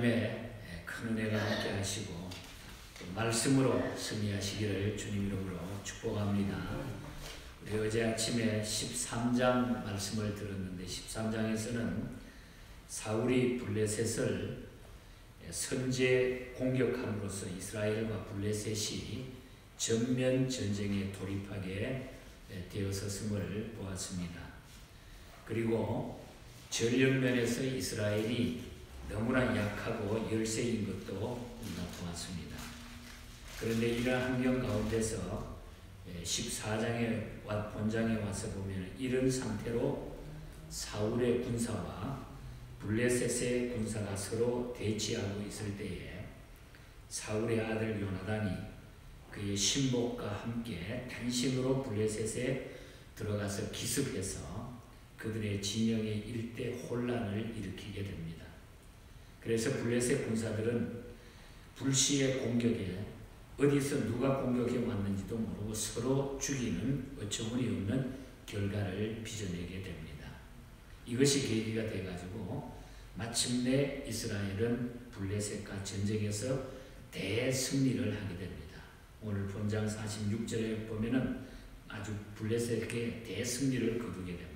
큰 은혜가 함께 하시고 말씀으로 승리하시기를 주님 이름으로 축복합니다. 우리 어제 아침에 13장 말씀을 들었는데 13장에서는 사울이 블레셋을 선제 공격함으로써 이스라엘과 블레셋이 전면 전쟁에 돌입하게 되었음을 보았습니다. 그리고 전력면에서 이스라엘이 너무나 약하고 열세인 것도 보았습니다. 그런데 이러한 환경 가운데서 14장의 본장에 와서 보면 이런 상태로 사울의 군사와 블레셋의 군사가 서로 대치하고 있을 때에 사울의 아들 요나단이 그의 신복과 함께 단신으로 블레셋에 들어가서 기습해서 그들의 진영의 일대 혼란을 일으키게 됩니다. 그래서 블레셋 군사들은 불시의 공격에 어디서 누가 공격해 왔는지도 모르고 서로 죽이는 어처구니없는 결과를 빚어내게 됩니다. 이것이 계기가 돼가지고 마침내 이스라엘은 블레셋과 전쟁에서 대승리를 하게 됩니다. 오늘 본장 46절에 보면은 아주 블레셋에게 대승리를 거두게 됩니다.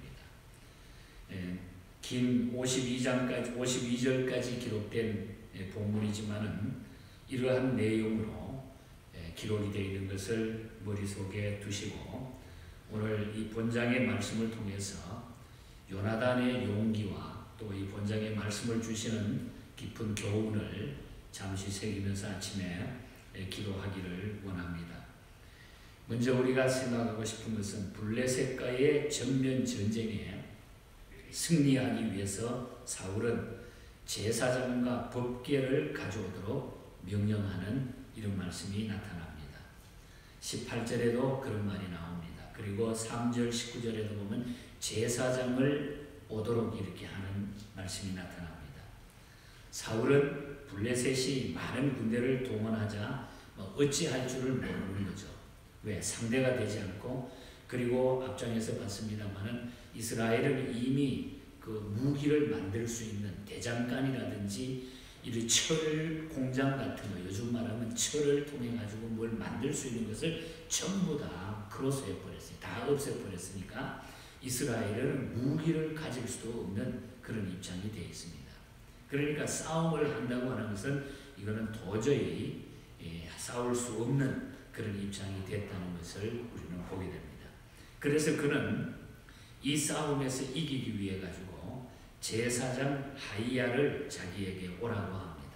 긴 52절까지 기록된 본문이지만은 이러한 내용으로 기록이 되어 있는 것을 머릿속에 두시고 오늘 이 본장의 말씀을 통해서 요나단의 용기와 또 이 본장의 말씀을 주시는 깊은 교훈을 잠시 새기면서 아침에 기도하기를 원합니다. 먼저 우리가 생각하고 싶은 것은 블레셋과의 전면 전쟁에 승리하기 위해서 사울은 제사장과 법궤를 가져오도록 명령하는 이런 말씀이 나타납니다. 18절에도 그런 말이 나옵니다. 그리고 3절 19절에도 보면 제사장을 오도록 이렇게 하는 말씀이 나타납니다. 사울은 블레셋이 많은 군대를 동원하자 어찌할 줄을 모르는 거죠. 왜? 상대가 되지 않고 그리고 앞장에서 봤습니다만은 이스라엘은 이미 그 무기를 만들 수 있는 대장간이라든지 이 철 공장 같은 거 요즘 말하면 철을 통해 가지고 뭘 만들 수 있는 것을 전부 다 크로스해 버렸어요. 다 없애 버렸으니까 이스라엘은 무기를 가질 수도 없는 그런 입장이 되어 있습니다. 그러니까 싸움을 한다고 하는 것은 이거는 도저히 싸울 수 없는 그런 입장이 됐다는 것을 우리는 보게 됩니다. 그래서 그는 이 싸움에서 이기기 위해 가지고 제사장 하이야를 자기에게 오라고 합니다.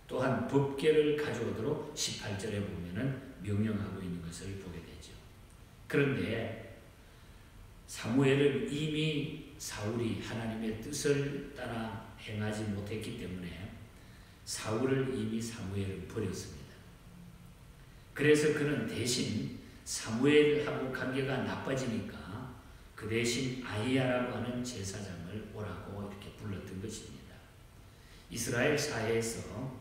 또한 법궤를 가져오도록 18절에 보면은 명령하고 있는 것을 보게 되죠. 그런데 사무엘은 이미 사울이 하나님의 뜻을 따라 행하지 못했기 때문에 사울을 이미 사무엘은 버렸습니다. 그래서 그는 대신 사무엘하고 관계가 나빠지니까 그 대신 아히야라고 하는 제사장을 오라고 이렇게 불렀던 것입니다. 이스라엘 사회에서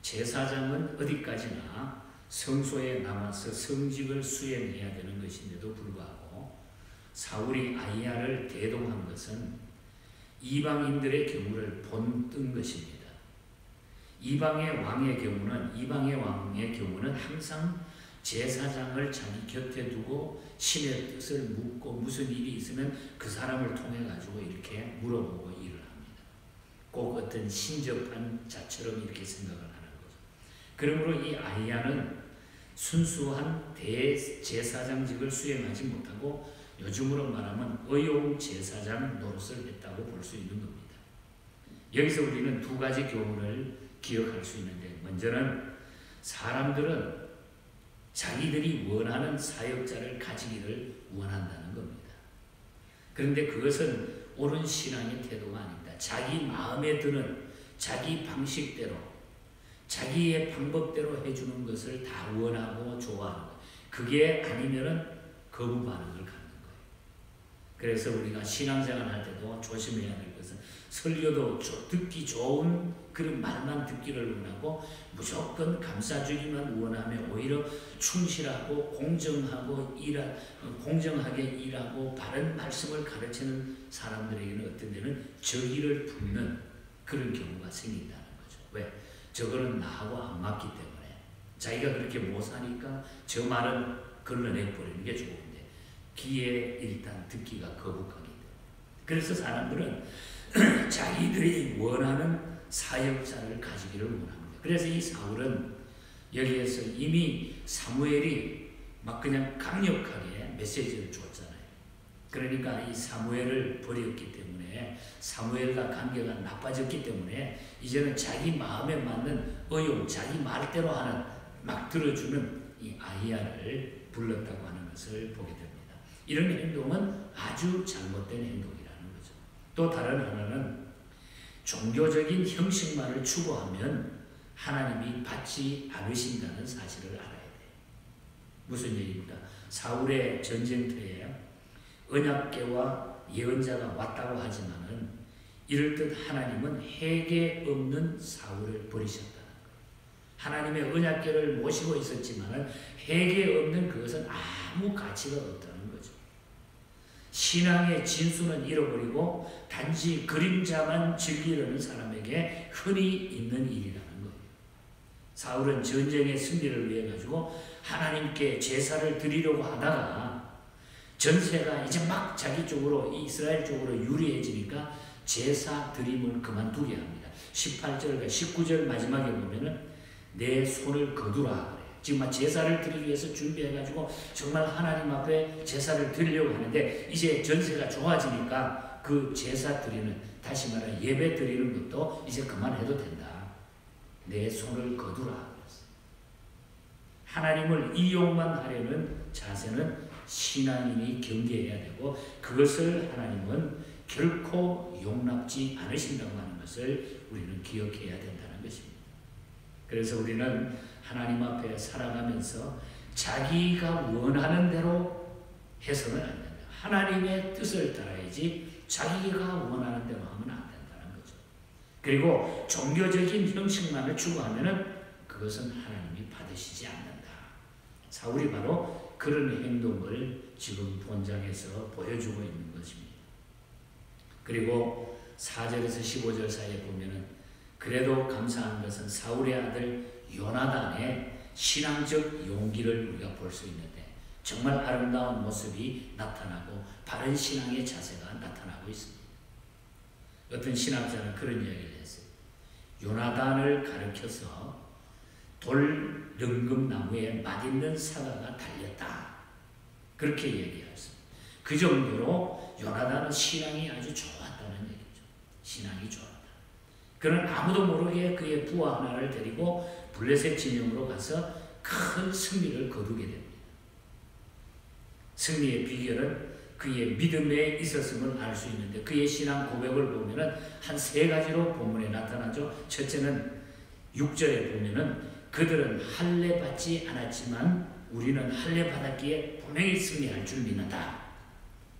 제사장은 어디까지나 성소에 남아서 성직을 수행해야 되는 것인데도 불구하고 사울이 아히야를 대동한 것은 이방인들의 경우를 본뜬 것입니다. 이방의 왕의 경우는 항상 제사장을 자기 곁에 두고 신의 뜻을 묻고 무슨 일이 있으면 그 사람을 통해 가지고 이렇게 물어보고 일을 합니다. 꼭 어떤 신접한 자처럼 이렇게 생각을 하는 거죠. 그러므로 이 아히야는 순수한 대제사장직을 수행하지 못하고 요즘으로 말하면 의용 제사장 노릇을 했다고 볼 수 있는 겁니다. 여기서 우리는 두 가지 교훈을 기억할 수 있는데 먼저는 사람들은 자기들이 원하는 사역자를 가지기를 원한다는 겁니다. 그런데 그것은 옳은 신앙의 태도가 아닙니다. 자기 마음에 드는 자기 방식대로 자기의 방법대로 해주는 것을 다 원하고 좋아하는 거예요. 그게 아니면은 거부 반응을 갖는 거예요. 그래서 우리가 신앙생활 할 때도 조심해야 될 것은 설교도 듣기 좋은 그런 말만 듣기를 원하고 무조건 감싸주기만 원하며 오히려 충실하고 공정하게 일하고 바른 말씀을 가르치는 사람들에게는 어떤 데는 적의를 품는 그런 경우가 생긴다는 거죠. 왜? 저거는 나하고 안 맞기 때문에. 자기가 그렇게 못 사니까 저 말은 걸러내버리는 게 좋은데 귀에 일단 듣기가 거북하기 때문에. 그래서 사람들은 자기들이 원하는 사역자를 가지기를 원합니다. 그래서 이 사울은 여기에서 이미 사무엘이 막 그냥 강력하게 메시지를 줬잖아요. 그러니까 이 사무엘을 버렸기 때문에 사무엘과 관계가 나빠졌기 때문에 이제는 자기 마음에 맞는 의용, 자기 말대로 하는 막 들어주는 이 아히야를 불렀다고 하는 것을 보게 됩니다. 이런 행동은 아주 잘못된 행동이라는 거죠. 또 다른 하나는 종교적인 형식만을 추구하면 하나님이 받지 않으신다는 사실을 알아야 돼요. 무슨 얘기입니까? 사울의 전쟁터에 언약궤와 예언자가 왔다고 하지만은 이럴듯 하나님은 회개 없는 사울을 버리셨다는 거예요. 하나님의 언약궤를 모시고 있었지만은 회개 없는 그것은 아무 가치가 없다는 거죠. 신앙의 진수는 잃어버리고 단지 그림자만 즐기려는 사람에게 흔히 있는 일이라는 거예요. 사울은 전쟁의 승리를 위해 가지고 하나님께 제사를 드리려고 하다가 전세가 이제 막 자기 쪽으로 이스라엘 쪽으로 유리해지니까 제사 드림을 그만두게 합니다. 18절과 19절 마지막에 보면은 내 손을 거두라 그래요. 지금 막 제사를 드리기 위해서 준비해가지고 정말 하나님 앞에 제사를 드리려고 하는데 이제 전세가 좋아지니까 그 제사 드리는, 다시 말해 예배 드리는 것도 이제 그만해도 된다. 내 손을 거두라. 하나님을 이용만 하려는 자세는 신앙인이 경계해야 되고 그것을 하나님은 결코 용납지 않으신다고 하는 것을 우리는 기억해야 된다는 것입니다. 그래서 우리는 하나님 앞에 살아가면서 자기가 원하는 대로 해서는 안 된다. 하나님의 뜻을 따라야지 자기가 원하는 대로 하면 안 된다는 거죠. 그리고 종교적인 형식만을 추구하면은 그것은 하나님이 받으시지 않는다. 사울이 바로 그런 행동을 지금 본장에서 보여주고 있는 것입니다. 그리고 4절에서 15절 사이에 보면은 그래도 감사한 것은 사울의 아들 요나단의 신앙적 용기를 우리가 볼 수 있는데 정말 아름다운 모습이 나타나고 바른 신앙의 자세가 나타나고 있습니다. 어떤 신학자는 그런 이야기를 했어요. 요나단을 가르쳐서 돌 릉금나무에 맛있는 사과가 달렸다. 그렇게 얘기했습니다. 그 정도로 요나단은 신앙이 아주 좋았다는 얘기죠. 신앙이 좋았다. 그는 아무도 모르게 그의 부하 하나를 데리고 블레셋 진영으로 가서 큰 승리를 거두게 됩니다. 승리의 비결은 그의 믿음에 있었음을 알 수 있는데 그의 신앙 고백을 보면은 한 3가지로 본문에 나타나죠. 첫째는 6절에 보면은 그들은 할례 받지 않았지만 우리는 할례 받았기에 분명히 승리할 줄 믿는다.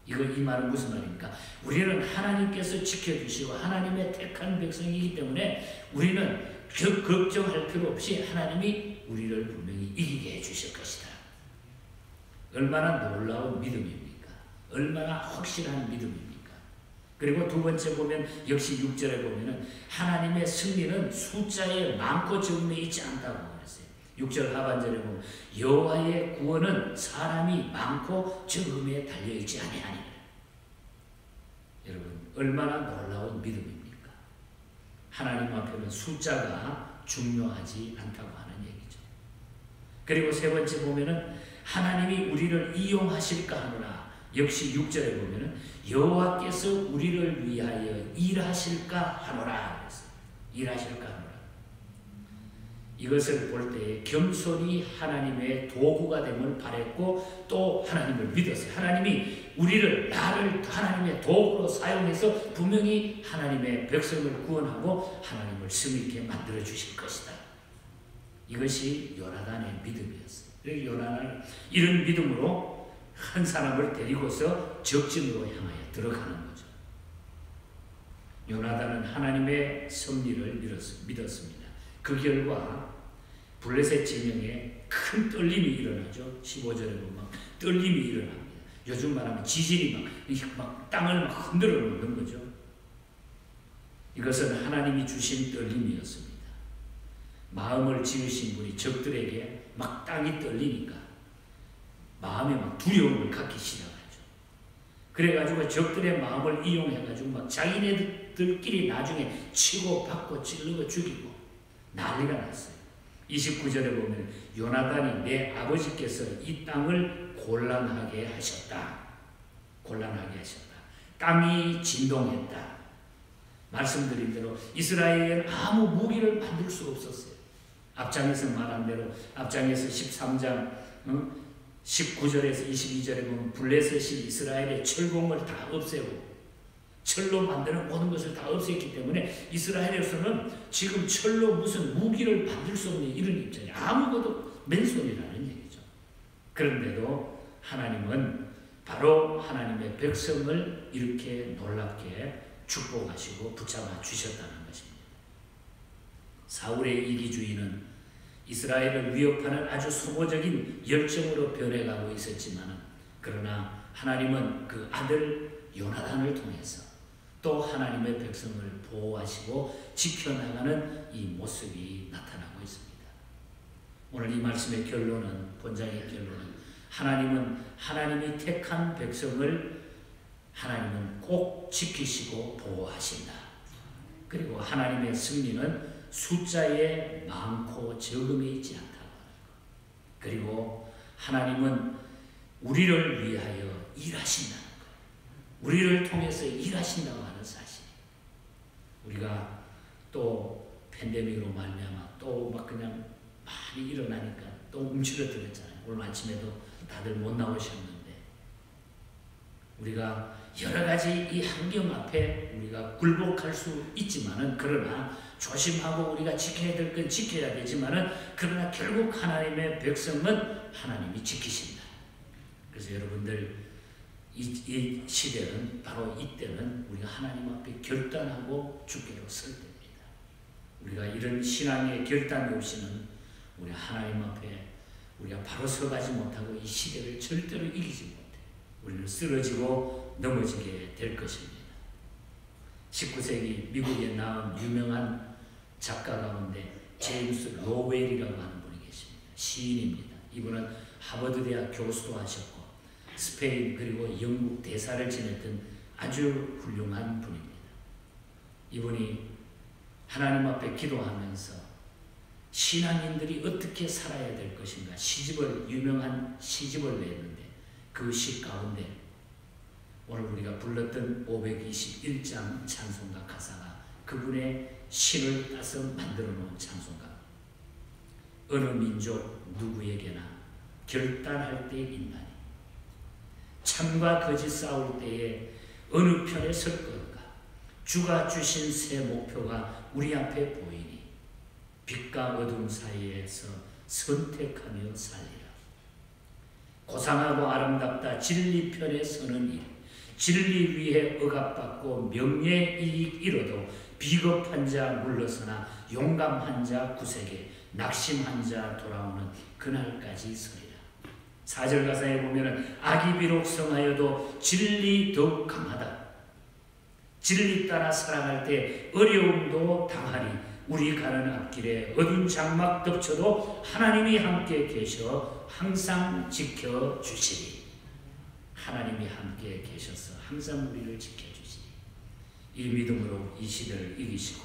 이 말은 무슨 말입니까? 우리는 하나님께서 지켜주시고 하나님의 택한 백성이기 때문에 우리는 걱정할 필요 없이 하나님이 우리를 분명히 이기게 해주실 것이다. 얼마나 놀라운 믿음입니까? 얼마나 확실한 믿음입니까? 그리고 두 번째 보면 역시 6절에 보면은 하나님의 승리는 숫자에 많고 적음에 있지 않다고 그랬어요. 6절 하반절에 보면 여호와의 구원은 사람이 많고 적음에 달려있지 아니하니라. 여러분 얼마나 놀라운 믿음입니까? 하나님 앞에는 숫자가 중요하지 않다고 하는 얘기죠. 그리고 세 번째 보면은 하나님이 우리를 이용하실까 하노라. 역시 6절에 보면은 여호와께서 우리를 위하여 일하실까 하노라 그랬어요. 일하실까 하노라. 이것을 볼 때 겸손히 하나님의 도구가 됨을 바랬고 또 하나님을 믿었어요. 하나님이 나를 하나님의 도구로 사용해서 분명히 하나님의 백성을 구원하고 하나님을 승리케 만들어 주실 것이다. 이것이 요나단의 믿음이었어요. 요나단은 이런 믿음으로 한 사람을 데리고서 적진으로 향하여 들어가는 거죠. 요나단은 하나님의 섭리를 믿었습니다. 그 결과 블레셋 진영에 큰 떨림이 일어나죠. 15절에 보면 떨림이 일어납니다. 요즘 말하면 지진이 막 땅을 막 흔들어 놓는 거죠. 이것은 하나님이 주신 떨림이었습니다. 마음을 지으신 분이 적들에게 막 땅이 떨리니까 마음에 막 두려움을 갖기 시작하죠. 그래가지고 적들의 마음을 이용해가지고 막 자기네들끼리 나중에 치고 받고 찔르고 죽이고 난리가 났어요. 29절에 보면 요나단이 내 아버지께서 이 땅을 곤란하게 하셨다. 곤란하게 하셨다. 땅이 진동했다. 말씀드린 대로 이스라엘에는 아무 무기를 만들 수 없었어요. 앞장에서 말한 대로 앞장에서 13장 19절에서 22절에 보면 블레셋이 이스라엘의 철공을 다 없애고 철로 만드는 모든 것을 다 없앴기 때문에 이스라엘에서는 지금 철로 무슨 무기를 만들 수 없는 이런 입장이 아무것도 맨손이라는 얘기죠. 그런데도 하나님은 바로 하나님의 백성을 이렇게 놀랍게 축복하시고 붙잡아 주셨다는 것입니다. 사울의 이기주의는 이스라엘을 위협하는 아주 소모적인 열정으로 변해가고 있었지만 그러나 하나님은 그 아들 요나단을 통해서 또 하나님의 백성을 보호하시고 지켜나가는 이 모습이 나타나고 있습니다. 오늘 이 말씀의 결론은 본장의 결론은 하나님은 하나님이 택한 백성을 하나님은 꼭 지키시고 보호하신다. 그리고 하나님의 승리는 숫자에 많고 적음이 있지 않다고 하는 것. 그리고 하나님은 우리를 위하여 일하신다는 것. 우리를 통해서 일하신다고 하는 사실. 우리가 또 팬데믹으로 말미암아 또 막 그냥 많이 일어나니까 또 움츠러들었잖아요. 오늘 아침에도 다들 못 나오셨는데 우리가 여러 가지 이 환경 앞에 우리가 굴복할 수 있지만은 그러나 조심하고 우리가 지켜야 될 건 지켜야 되지만은 그러나 결국 하나님의 백성은 하나님이 지키신다. 그래서 여러분들 이 시대는 바로 이때는 우리가 하나님 앞에 결단하고 주께로 설 때입니다. 우리가 이런 신앙의 결단이 없이는 우리 하나님 앞에 우리가 바로 서가지 못하고 이 시대를 절대로 이기지 못해. 우리는 쓰러지고 넘어지게 될 것입니다. 19세기 미국에 나온 유명한 작가 가운데 제임스 로웰이라고 하는 분이 계십니다. 시인입니다. 이분은 하버드 대학 교수도 하셨고 스페인 그리고 영국 대사를 지냈던 아주 훌륭한 분입니다. 이분이 하나님 앞에 기도하면서 신앙인들이 어떻게 살아야 될 것인가 유명한 시집을 냈는데 그 시 가운데 오늘 우리가 불렀던 521장 찬송가 가사가 그분의 신을 따서 만들어 놓은 찬송가. 어느 민족 누구에게나 결단할 때 있나니 참과 거짓 싸울 때에 어느 편에 설 것인가. 주가 주신 새 목표가 우리 앞에 보이니 빛과 어둠 사이에서 선택하며 살리라. 고상하고 아름답다 진리 편에 서는 일. 진리 위에 억압받고 명예이익 잃어도 비겁한 자 물러서나 용감한 자 구세게 낙심한 자 돌아오는 그날까지 서리라. 4절 가사에 보면은 악이 비록 성하여도 진리 더욱 강하다. 진리 따라 살아갈 때 어려움도 당하리. 우리 가는 앞길에 어두운 장막 덮쳐도 하나님이 함께 계셔 항상 지켜주시리. 하나님이 함께 계셔서 항상 우리를 지켜주시니 이 믿음으로 이 시대를 이기시고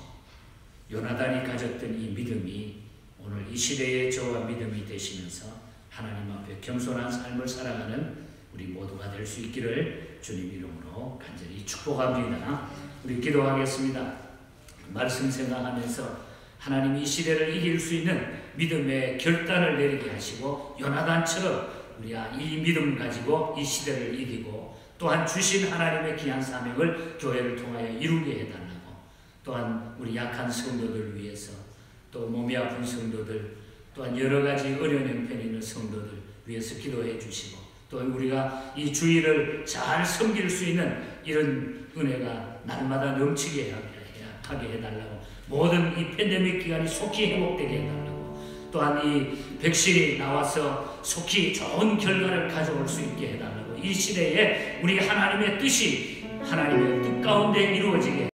요나단이 가졌던 이 믿음이 오늘 이 시대의 저와 믿음이 되시면서 하나님 앞에 겸손한 삶을 살아가는 우리 모두가 될 수 있기를 주님 이름으로 간절히 축복합니다. 우리 기도하겠습니다. 말씀 생각하면서 하나님이 이 시대를 이길 수 있는 믿음의 결단을 내리게 하시고 요나단처럼 우리가 이 믿음 가지고 이 시대를 이기고 또한 주신 하나님의 귀한 사명을 교회를 통하여 이루게 해달라고 또한 우리 약한 성도들 위해서 또 몸이 아픈 성도들 또한 여러 가지 어려운 형편이 있는 성도들 위해서 기도해 주시고 또 우리가 이 주일을 잘 섬길 수 있는 이런 은혜가 날마다 넘치게 하게 해달라고 모든 이 팬데믹 기간이 속히 회복되게 해달라고 또한 이 백신이 나와서 속히 좋은 결과를 가져올 수 있게 해달라고 이 시대에 우리 하나님의 뜻이 하나님의 뜻 가운데 이루어지게